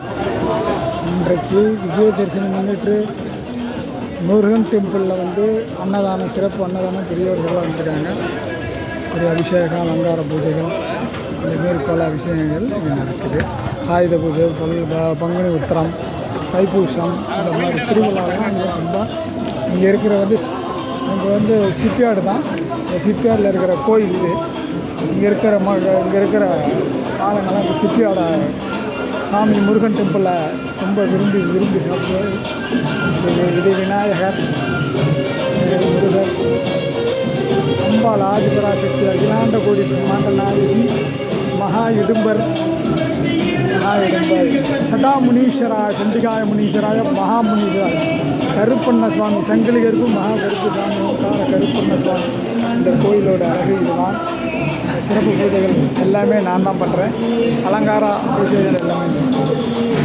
இன்றைக்கு விஜயதரிசனம் முன்னிட்டு முருகன் டெம்பிளில் வந்து அன்னதானம், சிறப்பு அன்னதானம் பெரியவர்களாக வந்துருக்காங்க. ஒரு அபிஷேகம், அலங்கார பூஜைகள், இந்தமாரி பல விஷயங்கள் இங்கே நடக்குது. ஆயுத பூஜை, பங்குனி உத்திரம், தைப்பூசம், இந்த மாதிரி திருவிழாலாம் இங்கே ரொம்ப இங்கே இருக்கிற வந்து சிப்பியாடு தான். இந்த சிப்பியாடில் இருக்கிற கோயில் இது. இங்கே இருக்கிற ஆளுங்கள்லாம் இந்த சிப்பியாட சாமி முருகன் டெம்பிளில் ரொம்ப விரும்பி சாப்பிடுவார். இது விநாயகர், முருகர், அம்பாள் ஆதிபராசக்தி, அகிலாண்ட கோடி பிரம்மாண்ட நாயகி, மகா இடும்பர், சடாமுனீஸ்வராய, சண்டிகாய முனீஸ்வராய, மகாமுனீஸ்வராய, கருப்பண்ண சுவாமி, சங்கிலிகருக்கு மகா கருப்பு சாமி, கருப்பண்ண சுவாமி. இந்த கோயிலோட அழகு இதுதான். சிறப்பு பூஜைகள் எல்லாமே நான் தான் பண்ணுறேன். அலங்கார பூஜைகள் எல்லாமே